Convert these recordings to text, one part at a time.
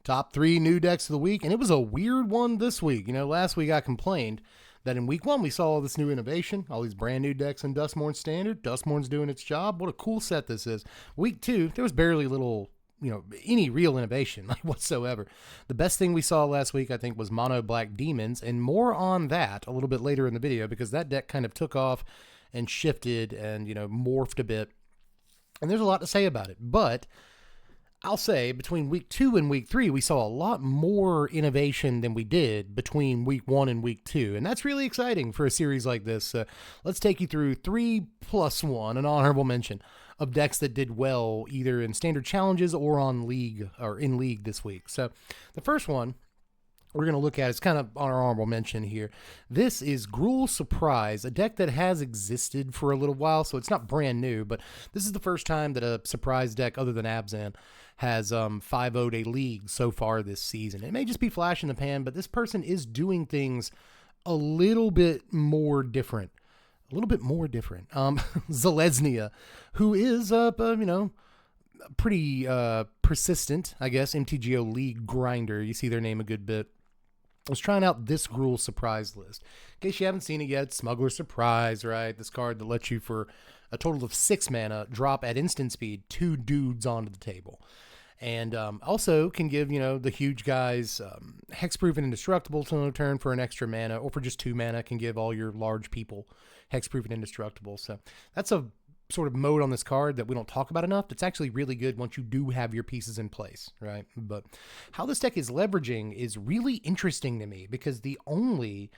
Top 3 new decks of the week, and it was a weird one this week. Last week I complained that in week 1 we saw all this new innovation, all these brand new decks in Duskmourn Standard. Duskmourn's doing its job. What a cool set this is. Week 2, there was barely any real innovation whatsoever. The best thing we saw last week, I think, was Mono Black Demons, and more on that a little bit later in the video because that deck kind of took off and shifted and, morphed a bit. And there's a lot to say about it, but I'll say between week 2 and week 3, we saw a lot more innovation than we did between week 1 and week 2. And that's really exciting for a series like this. Let's take you through 3+1, an honorable mention of decks that did well either in standard challenges or in league this week. So the first one we're going to look at is kind of on our honorable mention here. This is Gruul Surprise, a deck that has existed for a little while, so it's not brand new, but this is the first time that a surprise deck other than Abzan has 5-0'd a league so far this season. It may just be flash in the pan, but this person is doing things a little bit more different. Zalesnia, who is pretty persistent, I guess, MTGO league grinder. You see their name a good bit. I was trying out this Gruul Surprise list. In case you haven't seen it yet, Smuggler Surprise, right? This card that lets you, for a total of 6 mana, drop at instant speed 2 dudes onto the table. And also can give, the huge guys hexproof and indestructible till no turn for an extra mana, or for just 2 mana can give all your large people hexproof and indestructible. So that's a sort of mode on this card that we don't talk about enough. It's actually really good once you do have your pieces in place, right? But how this deck is leveraging is really interesting to me because the only,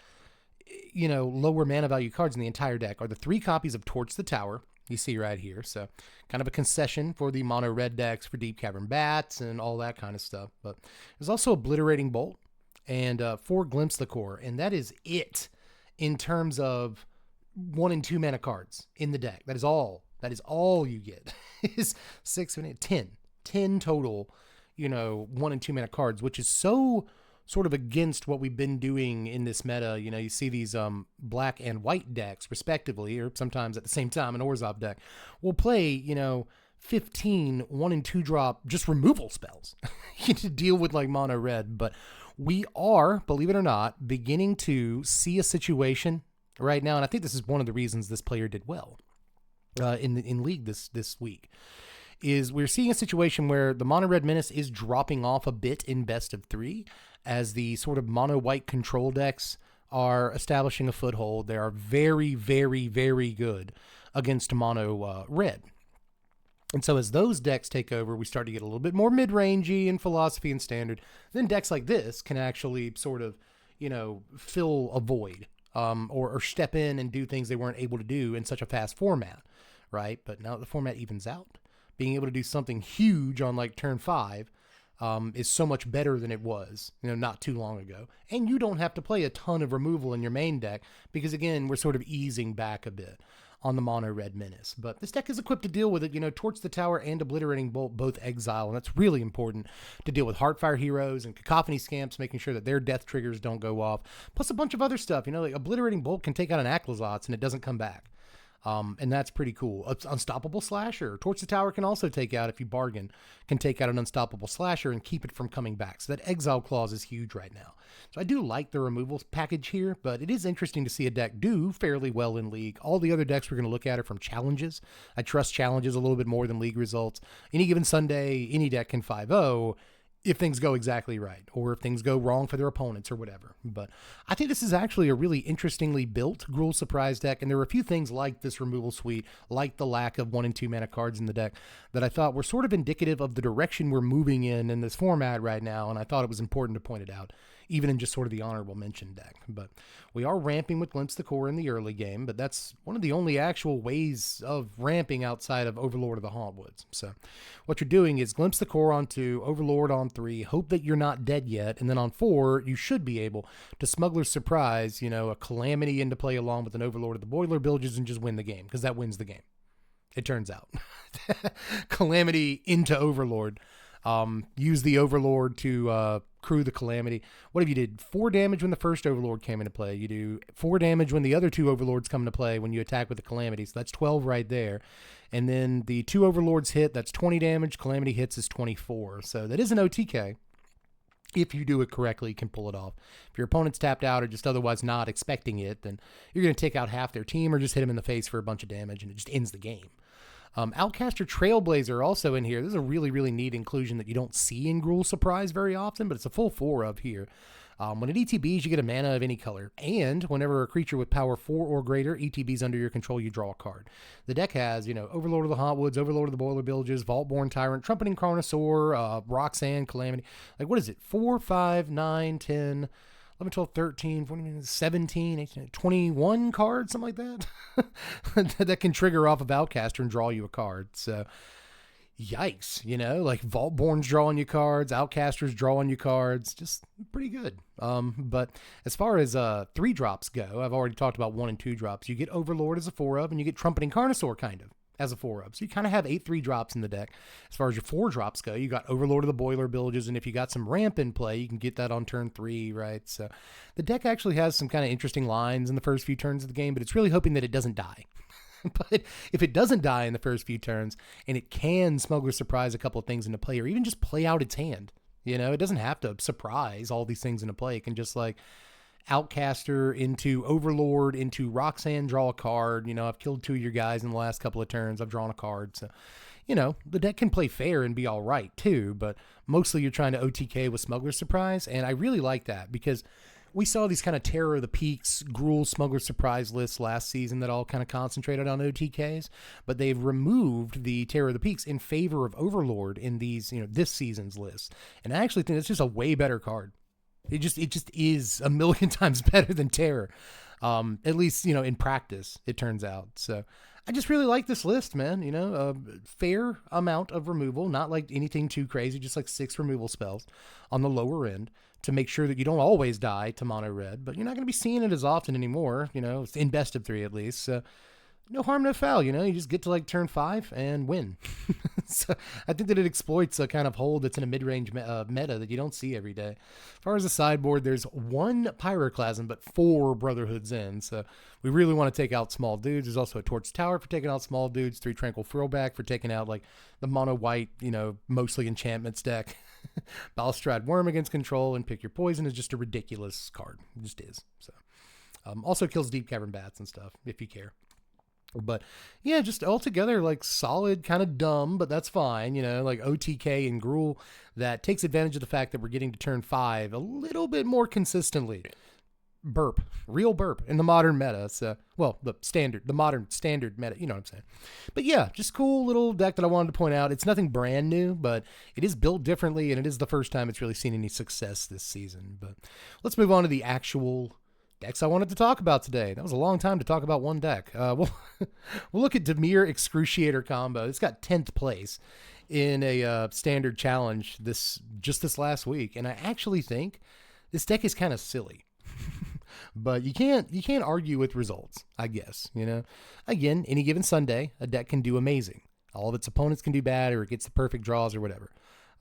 lower mana value cards in the entire deck are the 3 copies of Torch the Tower, you see right here. So kind of a concession for the mono red decks for Deep Cavern Bats and all that kind of stuff. But there's also Obliterating Bolt and 4 Glimpse the Core, and that is it in terms of 1 and 2 mana cards in the deck. That is all you get. Is 6 and 10 total, 1 and 2 mana cards, which is so sort of against what we've been doing in this meta. You see these black and white decks respectively, or sometimes at the same time an Orzhov deck will play, 15 1 and 2 drop just removal spells to deal with like mono red. But we are, believe it or not, beginning to see a situation right now, and I think this is one of the reasons this player did well in league this week, is we're seeing a situation where the mono red menace is dropping off a bit in best of 3 as the sort of mono white control decks are establishing a foothold. They are very, very, very good against mono red. And so as those decks take over, we start to get a little bit more mid-rangey in philosophy and standard. Then decks like this can actually sort of, fill a void. Or step in and do things they weren't able to do in such a fast format, right? But now that the format evens out, being able to do something huge on like turn 5 is so much better than it was, not too long ago. And you don't have to play a ton of removal in your main deck because, again, we're sort of easing back a bit on the mono red menace. But this deck is equipped to deal with it. Torch the Tower and Obliterating Bolt both exile, and that's really important to deal with Heartfire Heroes and Cacophony Scamps, making sure that their death triggers don't go off, plus a bunch of other stuff. Like Obliterating Bolt can take out an Aclazotz and it doesn't come back. And that's pretty cool. Unstoppable Slasher. Torch the Tower can also take out, if you bargain, can take out an Unstoppable Slasher and keep it from coming back. So that exile clause is huge right now. So I do like the removal package here, but it is interesting to see a deck do fairly well in league. All the other decks we're going to look at are from challenges. I trust challenges a little bit more than league results. Any given Sunday, any deck can 5-0 if things go exactly right, or if things go wrong for their opponents or whatever. But I think this is actually a really interestingly built Gruul Surprise deck, and there were a few things like this removal suite, like the lack of 1 and 2 mana cards in the deck, that I thought were sort of indicative of the direction we're moving in this format right now, and I thought it was important to point it out, even in just sort of the honorable mention deck. But we are ramping with Glimpse the Core in the early game, but that's one of the only actual ways of ramping outside of Overlord of the Hauntwoods. So what you're doing is Glimpse the Core on 2, Overlord on 3, hope that you're not dead yet, and then on 4, you should be able to Smuggler's Surprise, a Calamity into play along with an Overlord of the Boiler Bilges and just win the game, because that wins the game, it turns out. Calamity into Overlord. Use the Overlord to crew the Calamity. What if you did 4 damage when the first Overlord came into play? You do 4 damage when the other 2 Overlords come into play when you attack with the Calamity. So that's 12 right there. And then the 2 Overlords hit, that's 20 damage. Calamity hits is 24. So that is an OTK. if you do it correctly, can pull it off. If your opponent's tapped out or just otherwise not expecting it, then you're going to take out half their team or just hit them in the face for a bunch of damage, and it just ends the game. Outcaster Trailblazer also in here. This is a really, really neat inclusion that you don't see in Gruul Surprise very often, but it's a full 4 of here. When it ETBs, you get a mana of any color, and whenever a creature with power 4 or greater ETBs under your control, you draw a card. The deck has, Overlord of the Hauntwoods, Overlord of the Boiler Villages, Vaultborn Tyrant, Trumpeting Carnosaur, Roxanne, Calamity. Like, what is it? 4, 5, 9, 10, 11, 12, 13, 14, 17, 18, 21 cards, something like that, that can trigger off of Outcaster and draw you a card. So, yikes, like Vaultborn's drawing you cards, Outcaster's drawing you cards, just pretty good. But as far as 3-drops go, I've already talked about 1 and 2 drops. You get Overlord as a 4 of, and you get Trumpeting Carnosaur kind of as a 4 of. So you kind of have 8 3-drops in the deck. As far as your 4-drops go, you got Overlord of the Boiler Villages, and if you got some ramp in play, you can get that on turn 3, right? So the deck actually has some kind of interesting lines in the first few turns of the game, but it's really hoping that it doesn't die. But if it doesn't die in the first few turns, and it can Smuggler Surprise a couple of things into play, or even just play out its hand, it doesn't have to surprise all these things into play. It can just Outcaster into Overlord into Roxanne, draw a card. I've killed 2 of your guys in the last couple of turns. I've drawn a card. So, the deck can play fair and be all right too, but mostly you're trying to OTK with Smuggler Surprise. And I really like that because we saw these kind of Terror of the Peaks, Gruul Smuggler Surprise lists last season that all kind of concentrated on OTKs, but they've removed the Terror of the Peaks in favor of Overlord in these, this season's list. And I actually think it's just a way better card. It just is a million times better than Terror. At least, in practice, it turns out. So I just really like this list, man. A fair amount of removal, not like anything too crazy, just like 6 removal spells on the lower end to make sure that you don't always die to mono red, but you're not going to be seeing it as often anymore, in best of 3 at least. So no harm, no foul, you just get to turn 5 and win. So I think that it exploits a kind of hole that's in a mid-range meta that you don't see every day. As far as the sideboard, there's 1 Pyroclasm, but 4 Brotherhoods in. So we really want to take out small dudes. There's also a Torch Tower for taking out small dudes, 3 Tranquil Throwback for taking out the mono white, mostly enchantments deck. Balustrade Worm against control, and Pick Your Poison is just a ridiculous card. It just is. So also kills Deep Cavern Bats and stuff if you care. But yeah, just altogether solid, kind of dumb, but that's fine. OTK and Gruul that takes advantage of the fact that we're getting to turn 5 a little bit more consistently. Real burp in the modern meta. So, the modern standard meta, you know what I'm saying? But yeah, just cool little deck that I wanted to point out. It's nothing brand new, but it is built differently, and it is the first time it's really seen any success this season. But let's move on to the actual decks I wanted to talk about today. That was a long time to talk about one deck. We'll look at Dimir Excruciator combo. It's got 10th place in a standard challenge this last week, and I actually think this deck is kind of silly. But you can't argue with results, I guess. Again, any given Sunday, a deck can do amazing. All of its opponents can do bad, or it gets the perfect draws or whatever.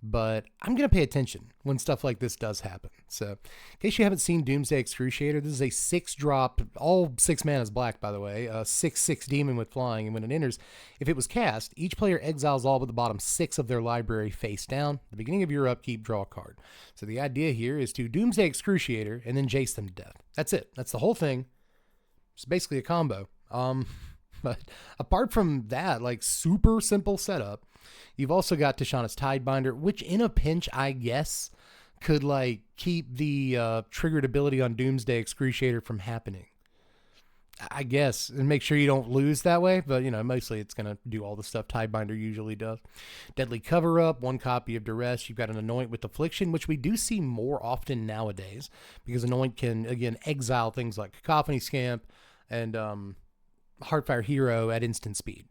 But I'm going to pay attention when stuff like this does happen. So, in case you haven't seen Doomsday Excruciator, this is a 6-drop, all 6 mana is black, by the way, a 6/6 demon with flying, and when it enters, if it was cast, each player exiles all but the bottom 6 of their library face down. At the beginning of your upkeep, draw a card. So the idea here is to Doomsday Excruciator and then Jace them to death. That's it. That's the whole thing. It's basically a combo. But apart from that, super simple setup, you've also got Tishana's Tidebinder, which in a pinch, I guess, could keep the triggered ability on Doomsday Excruciator from happening. I guess, and make sure you don't lose that way, but mostly it's going to do all the stuff Tidebinder usually does. Deadly Cover-Up, 1 copy of Duress. You've got an Anoint with Affliction, which we do see more often nowadays, because Anoint can, again, exile things like Cacophony Scamp and Heartfire Hero at instant speed.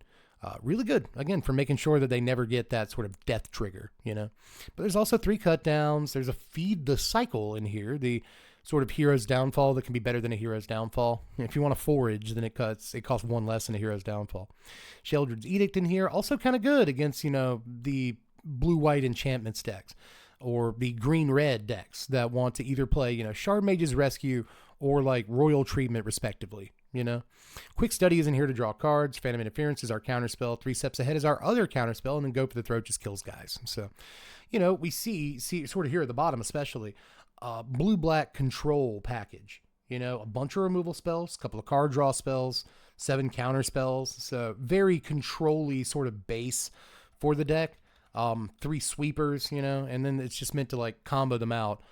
Really good, again, for making sure that they never get that sort of death trigger, But there's also 3 cut downs. There's a Feed the Cycle in here, the sort of Hero's Downfall that can be better than a Hero's Downfall. If you want to forage, then it costs 1 less than a Hero's Downfall. Sheldred's Edict in here, also kind of good against, the blue-white enchantments decks or the green-red decks that want to either play, Shard Mage's Rescue or Royal Treatment respectively. you know. Quick Study isn't here to draw cards. Phantom Interference is our counterspell. 3 steps ahead is our other counterspell, and then Go for the Throat just kills guys. So, you know, we see sort of here at the bottom especially, blue-black control package. You know, a bunch of removal spells, a couple of card draw spells, 7 counter spells. So very control-y sort of base for the deck. 3 sweepers, you know, and then it's just meant to like combo them out.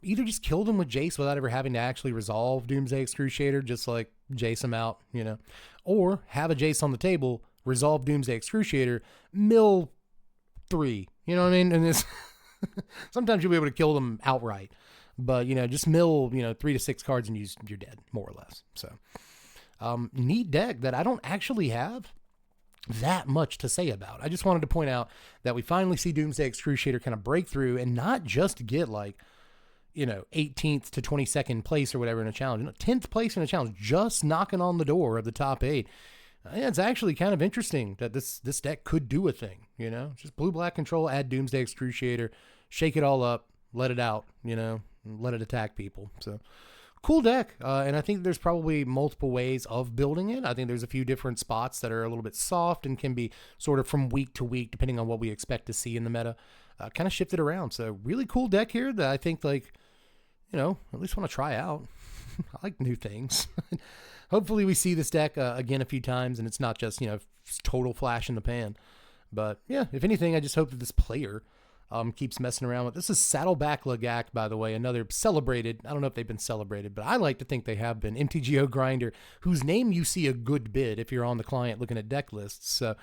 Either just kill them with Jace without ever having to actually resolve Doomsday Excruciator, just like Jace them out, you know, or have a Jace on the table, resolve Doomsday Excruciator, mill 3, you know what I mean? And this, sometimes you'll be able to kill them outright, but, you know, just mill, you know, 3 to 6 cards and you're dead, more or less. So, neat deck that I don't actually have that much to say about. I just wanted to point out that we finally see Doomsday Excruciator kind of break through and not just get like, you know, 18th to 22nd place or whatever in a challenge, 10th place in a challenge, just knocking on the door of the top 8. Yeah, it's actually kind of interesting that this deck could do a thing, you know, just blue-black control, add Doomsday Excruciator, shake it all up, let it out, you know, let it attack people. So cool deck. And I think there's probably multiple ways of building it. I think there's a few different spots that are a little bit soft and can be sort of from week to week, depending on what we expect to see in the meta, kind of shifted around. So really cool deck here that I think, like, you know, at least want to try out. I like new things. Hopefully we see this deck again a few times and it's not just, you know, total flash in the pan. But yeah, if anything, I just hope that this player keeps messing around with. This is Saddleback Lagak, by the way, another celebrated, I don't know if they've been celebrated, but I like to think they have been, MTGO grinder, whose name you see a good bit if you're on the client looking at deck lists. So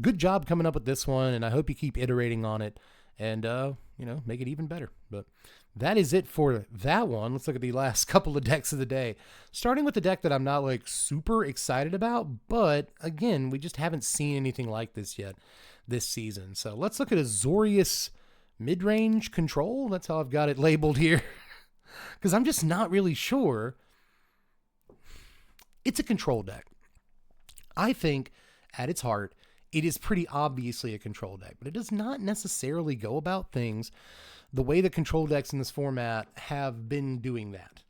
good job coming up with this one, and I hope you keep iterating on it and, you know, make it even better. But that is it for that one. Let's look at the last couple of decks of the day. Starting with the deck that I'm not like super excited about, but again, we just haven't seen anything like this yet this season. So let's look at Azorius midrange control. That's how I've got it labeled here. Because I'm just not really sure. It's a control deck. I think at its heart, it is pretty obviously a control deck, but it does not necessarily go about things the way the control decks in this format have been doing that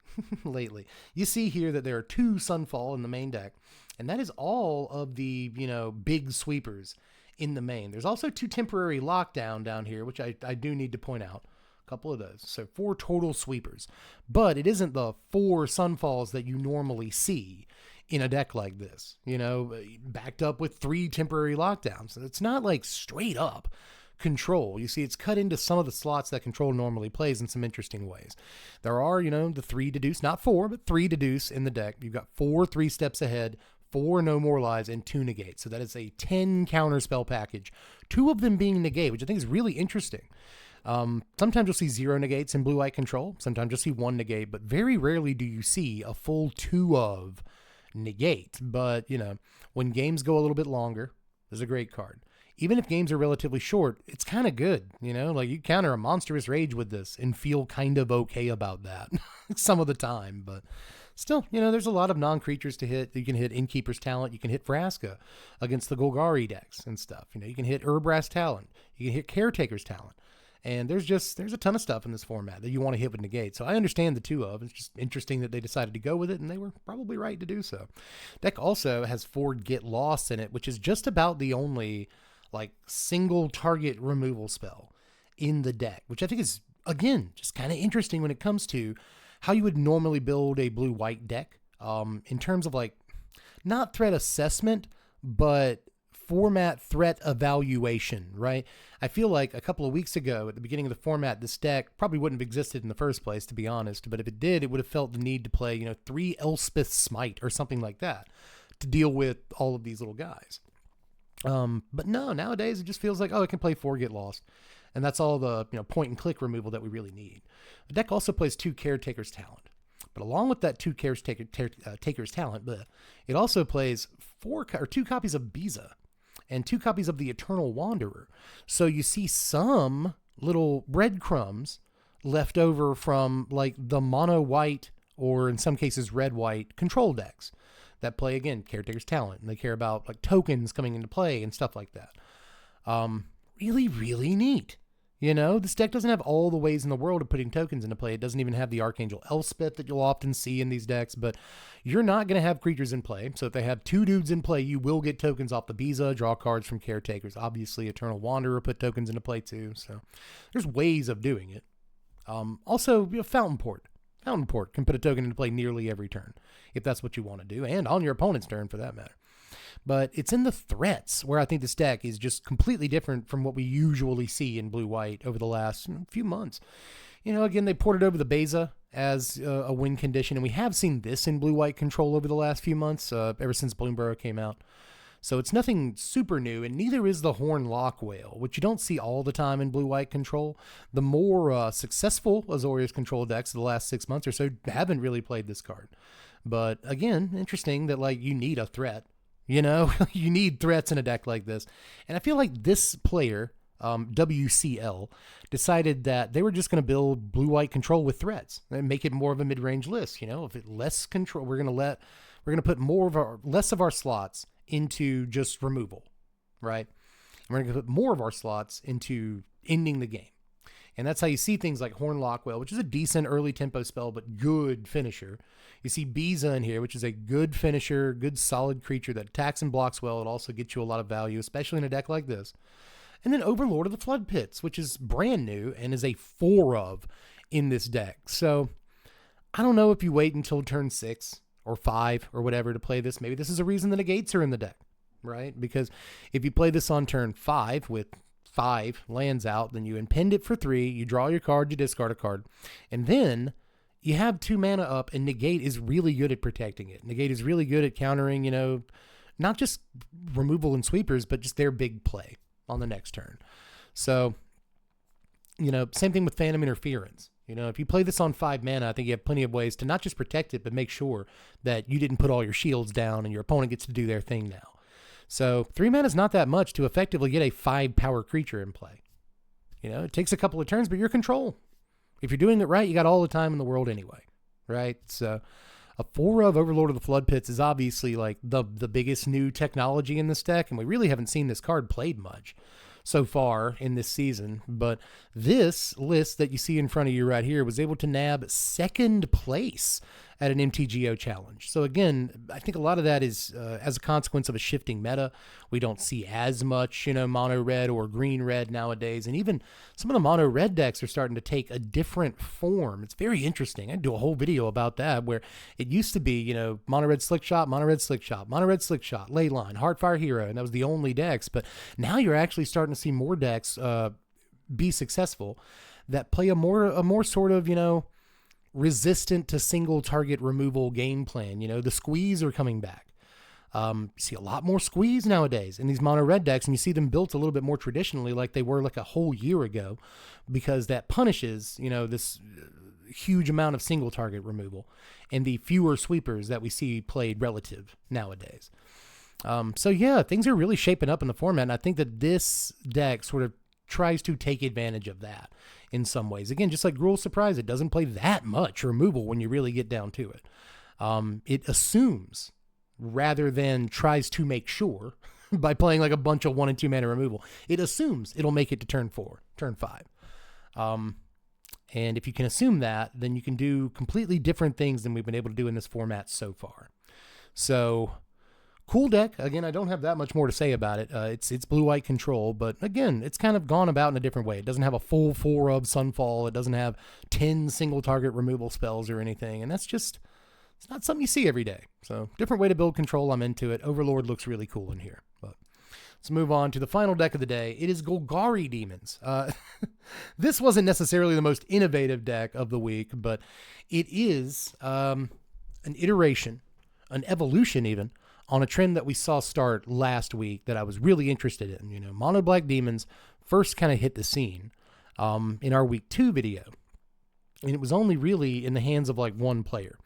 lately. You see here that there are 2 Sunfall in the main deck, and that is all of the, you know, big sweepers in the main. There's also 2 temporary lockdown down here, which I do need to point out. A couple of those. So 4 total sweepers. But it isn't the 4 Sunfalls that you normally see in a deck like this, you know, backed up with 3 temporary lockdowns. It's not like straight up control. You see, it's cut into some of the slots that control normally plays in some interesting ways. There are, you know, the 3 deduce, not 4, but 3 deduce in the deck. You've got 4 3 steps ahead, 4 no more lives, and 2 negate. So that is a 10 counter spell package. 2 of them being negate, which I think is really interesting. Sometimes you'll see 0 negates in blue-white control. Sometimes you'll see 1 negate, but very rarely do you see a full 2 of negate. But, you know, when games go a little bit longer, there's a great card. Even if games are relatively short, it's kind of good, you know, like you counter a monstrous rage with this and feel kind of okay about that some of the time, but still, you know, there's a lot of non-creatures to hit. You can hit Innkeeper's Talent. You can hit Vraska against the Golgari decks and stuff. You know, you can hit Urbrass Talent. You can hit Caretaker's Talent. And there's a ton of stuff in this format that you want to hit with negate. So I understand the 2 of. It's just interesting that they decided to go with it, and they were probably right to do so. Deck also has 4 Get Lost in it, which is just about the only like single target removal spell in the deck, which I think is, again, just kind of interesting when it comes to how you would normally build a blue-white deck, in terms of like not threat assessment, but format threat evaluation, right? I feel like a couple of weeks ago at the beginning of the format, this deck probably wouldn't have existed in the first place, to be honest, but if it did, it would have felt the need to play, you know, 3 Elspeth Smite or something like that to deal with all of these little guys. But no, nowadays it just feels like, oh, it can play 4 Get Lost. And that's all the, you know, point and click removal that we really need. The deck also plays 2 Caretaker's Talent. But along with that 2 Caretaker's Talent, it also plays 2 copies of Biza and 2 copies of the Eternal Wanderer. So you see some little breadcrumbs left over from like the mono white, or in some cases red-white control decks that play, again, Caretaker's Talent, and they care about like tokens coming into play and stuff like that. Really, really neat. You know, this deck doesn't have all the ways in the world of putting tokens into play. It doesn't even have the Archangel Elspeth that you'll often see in these decks, but you're not going to have creatures in play. So if they have 2 dudes in play, you will get tokens off the Biza, draw cards from Caretakers. Obviously, Eternal Wanderer put tokens into play too. So there's ways of doing it. Also, Fountain Port. Fountain Port can put a token into play nearly every turn, if that's what you want to do, and on your opponent's turn for that matter. But it's in the threats where I think this deck is just completely different from what we usually see in blue-white over the last few months. You know, again, they ported over the Beza as a win condition, and we have seen this in blue-white control over the last few months, ever since Bloomburrow came out. So it's nothing super new, and neither is the Horn Lock Whale, which you don't see all the time in blue-white control. The more successful Azorius control decks of the last 6 months or so haven't really played this card. But again, interesting that like you need a threat. You know, you need threats in a deck like this. And I feel like this player, WCL, decided that they were just going to build blue-white control with threats and make it more of a mid-range list. You know, if it less control, we're going to put less of our slots into just removal, right? And we're going to put more of our slots into ending the game. And that's how you see things like Horn Lockwell, which is a decent early tempo spell, but good finisher. You see Biza in here, which is a good finisher, good solid creature that attacks and blocks well. It also gets you a lot of value, especially in a deck like this. And then Overlord of the Flood Pits, which is brand new and is a 4-of in this deck. So I don't know if you wait until turn 6 or 5 or whatever to play this. Maybe this is a reason the negates are in the deck, right? Because if you play this on turn 5 with 5 lands out, then you impend it for 3, you draw your card, you discard a card, and then you have 2 mana up, and negate is really good at protecting it. Negate is really good at countering, you know, not just removal and sweepers, but just their big play on the next turn. So, you know, same thing with Phantom Interference. You know, if you play this on 5 mana, I think you have plenty of ways to not just protect it, but make sure that you didn't put all your shields down and your opponent gets to do their thing now. So 3 mana is not that much to effectively get a 5-power creature in play. You know, it takes a couple of turns, but you're control. If you're doing it right, you got all the time in the world anyway, right? So a 4-of Overlord of the Flood Pits is obviously like the biggest new technology in this deck, and we really haven't seen this card played much so far in this season. But this list that you see in front of you right here was able to nab 2nd place at an MTGO challenge. So again, I think a lot of that is as a consequence of a shifting meta. We don't see as much, you know, mono red or green red nowadays. And even some of the mono red decks are starting to take a different form. It's very interesting. I'd do a whole video about that, where it used to be, you know, mono red slick shot, mono red slick shot, mono red slick shot, Leyline, Heartfire Hero, and that was the only decks. But now you're actually starting to see more decks be successful that play a more sort of, you know, resistant to single target removal game plan. You know, the squeeze are coming back. You see a lot more squeeze nowadays in these mono red decks, and you see them built a little bit more traditionally like they were like a whole year ago, because that punishes, you know, this huge amount of single target removal and the fewer sweepers that we see played relative nowadays. So yeah, things are really shaping up in the format, and I think that this deck sort of tries to take advantage of that in some ways. Again, just like Gruul Surprise, it doesn't play that much removal when you really get down to it. It assumes rather than tries to make sure by playing like a bunch of 1 and 2 mana removal. It assumes it'll make it to turn 4, turn 5. And if you can assume that, then you can do completely different things than we've been able to do in this format so far. So cool deck. Again, I don't have that much more to say about it. It's blue-white control, but again, it's kind of gone about in a different way. It doesn't have a full 4-of Sunfall. It doesn't have 10 single target removal spells or anything, and that's just, it's not something you see every day. So different way to build control. I'm into it. Overlord looks really cool in here. But let's move on to the final deck of the day. It is Golgari Demons. This wasn't necessarily the most innovative deck of the week, but it is an iteration, an evolution even, on a trend that we saw start last week that I was really interested in. You know, Mono Black Demons first kind of hit the scene in our week 2 video. And it was only really in the hands of like one player.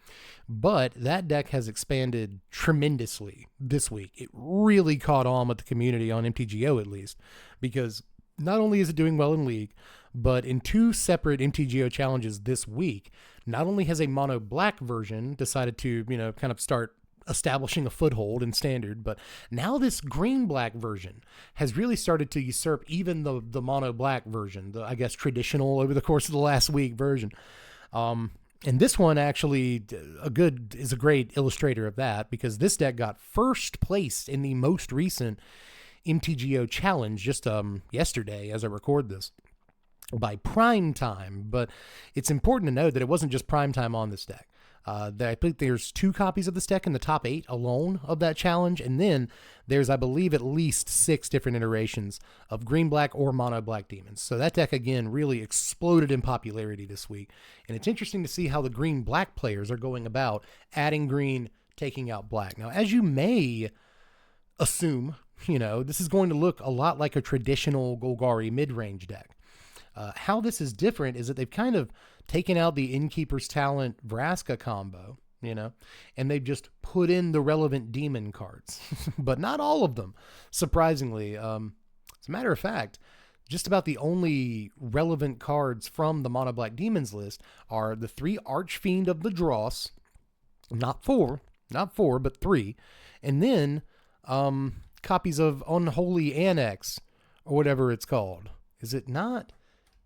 But that deck has expanded tremendously this week. It really caught on with the community on MTGO at least, because not only is it doing well in League, but in 2 separate MTGO challenges this week, not only has a Mono Black version decided to, you know, kind of start establishing a foothold in standard, but now this green-black version has really started to usurp even the mono-black version, the, I guess, traditional over the course of the last week version. And this one actually is a great illustrator of that, because this deck got first place in the most recent MTGO challenge just yesterday as I record this by Prime Time. But it's important to note that it wasn't just Prime Time on this deck. I think there's 2 copies of this deck in the top 8 alone of that challenge, and then there's, I believe, at least 6 different iterations of green-black or mono-black demons. So that deck, again, really exploded in popularity this week, and it's interesting to see how the green-black players are going about adding green, taking out black. Now, as you may assume, this is going to look a lot like a traditional Golgari mid-range deck. How this is different is that they've kind of taken out the Innkeeper's Talent Vraska combo, and they've just put in the relevant demon cards, but not all of them, surprisingly. As a matter of fact, just about the only relevant cards from the Mono Black Demons list are the 3 Archfiend of the Dross, not 4, but 3, and then copies of Unholy Annex, or whatever it's called. Is it not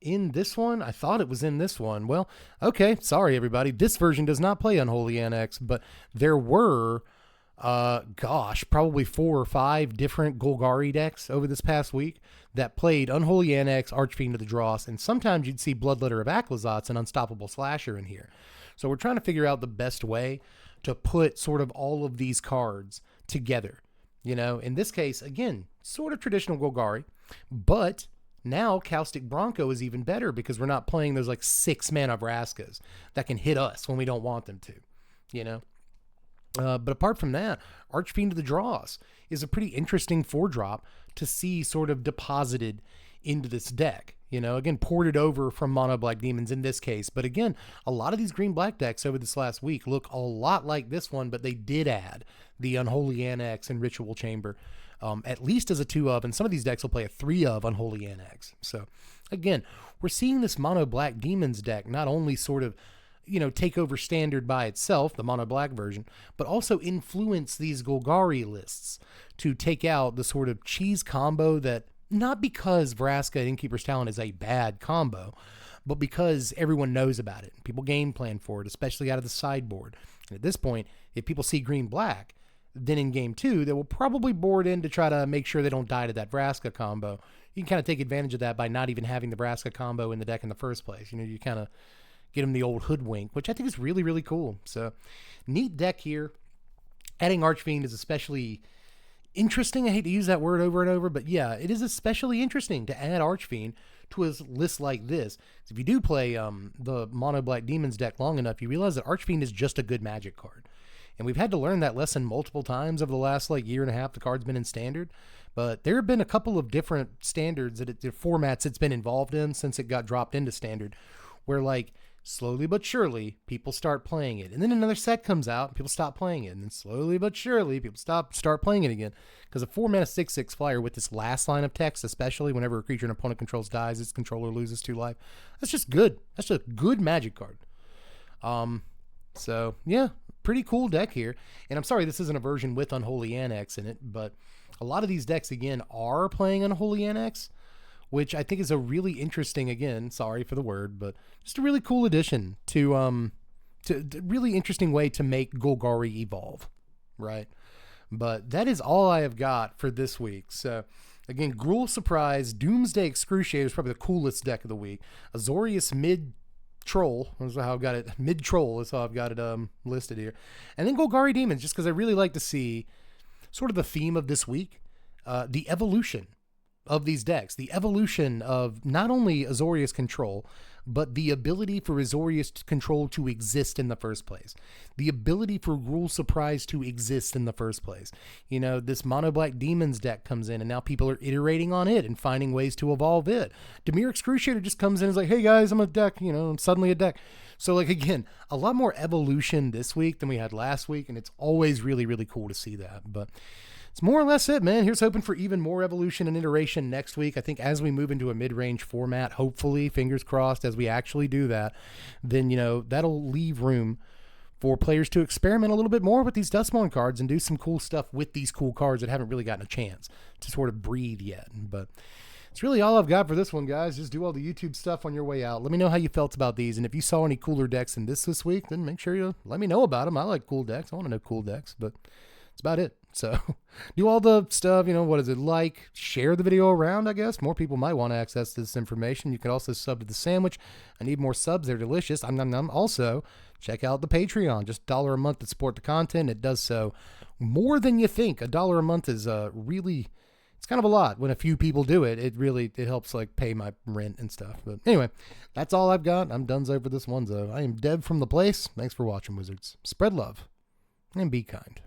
in this one? I thought it was in this one. Well, okay, sorry everybody. This version does not play Unholy Annex, but there were, probably 4 or 5 different Golgari decks over this past week that played Unholy Annex, Archfiend of the Dross, and sometimes you'd see Bloodletter of Aclazotz and Unstoppable Slasher in here. So we're trying to figure out the best way to put sort of all of these cards together. In this case, again, sort of traditional Golgari, but now Caustic Bronco is even better because we're not playing those 6 mana Vraskas that can hit us when we don't want them to, But apart from that, Archfiend of the Dross is a pretty interesting 4-drop to see sort of deposited into this deck. Again, ported over from Mono Black Demons in this case. But again, a lot of these green-black decks over this last week look a lot like this one, but they did add the Unholy Annex and Ritual Chamber, at least as a 2 of, and some of these decks will play a 3 of Unholy Annex. So again, we're seeing this Mono Black Demons deck not only sort of, take over standard by itself, the Mono Black version, but also influence these Golgari lists to take out the sort of cheese combo that, not because Vraska and Innkeeper's Talent is a bad combo, but because everyone knows about it. People game plan for it, especially out of the sideboard. And at this point, if people see green-black, then in game 2, they will probably board in to try to make sure they don't die to that Vraska combo. You can kind of take advantage of that by not even having the Vraska combo in the deck in the first place. You kind of get them the old hoodwink, which I think is really, really cool. So, neat deck here. Adding Archfiend is especially interesting. I hate to use that word over and over, but yeah, it is especially interesting to add Archfiend to a list like this. If you do play the Mono Black Demons deck long enough, you realize that Archfiend is just a good Magic card. And we've had to learn that lesson multiple times over the last year and a half the card's been in Standard. But there have been a couple of different standards, formats it's been involved in since it got dropped into Standard, where slowly but surely people start playing it, and then another set comes out and people stop playing it, and then slowly but surely people start playing it again, because a 4-mana 6/6 flyer with this last line of text, especially whenever a creature an opponent controls dies, its controller loses 2 life, that's just good. That's just a good Magic card. So yeah, pretty cool deck here. And I'm sorry this isn't a version with Unholy Annex in it, but a lot of these decks again are playing Unholy Annex, which I think is a really interesting, again, sorry for the word, but just a really cool addition to really interesting way to make Golgari evolve, right? But that is all I have got for this week. So again, Gruul Surprise, Doomsday Excruciator is probably the coolest deck of the week. Azorius Mid-Troll, that's how I've got it. Mid-Troll is how I've got it listed here. And then Golgari Demons, just because I really like to see sort of the theme of this week, the evolution of these decks, the evolution of not only Azorius control, but the ability for Azorius control to exist in the first place, the ability for Gruul Surprise to exist in the first place. This Mono Black Demons deck comes in, and now people are iterating on it and finding ways to evolve it. Dimir Excruciator just comes in and is like, hey guys, I'm a deck, I'm suddenly a deck. So again, a lot more evolution this week than we had last week, and it's always really, really cool to see that. But it's more or less it, man. Here's hoping for even more evolution and iteration next week. I think as we move into a mid-range format, hopefully, fingers crossed, as we actually do that, then, that'll leave room for players to experiment a little bit more with these Duskmourn cards and do some cool stuff with these cool cards that haven't really gotten a chance to sort of breathe yet. But it's really all I've got for this one, guys. Just do all the YouTube stuff on your way out. Let me know how you felt about these, and if you saw any cooler decks in this week, then make sure you let me know about them. I like cool decks. I want to know cool decks, but that's about it. So do all the stuff, what is it, like, share the video around, I guess. More people might want to access this information. You can also sub to the sandwich. I need more subs. They're delicious. Also, check out the Patreon. Just $1 a month to support the content. It does so more than you think. $1 a month is really, it's kind of a lot. When a few people do it, it helps like pay my rent and stuff. But anyway, that's all I've got. I'm donezo for this one, though. I am Dev from the place. Thanks for watching, Wizards. Spread love and be kind.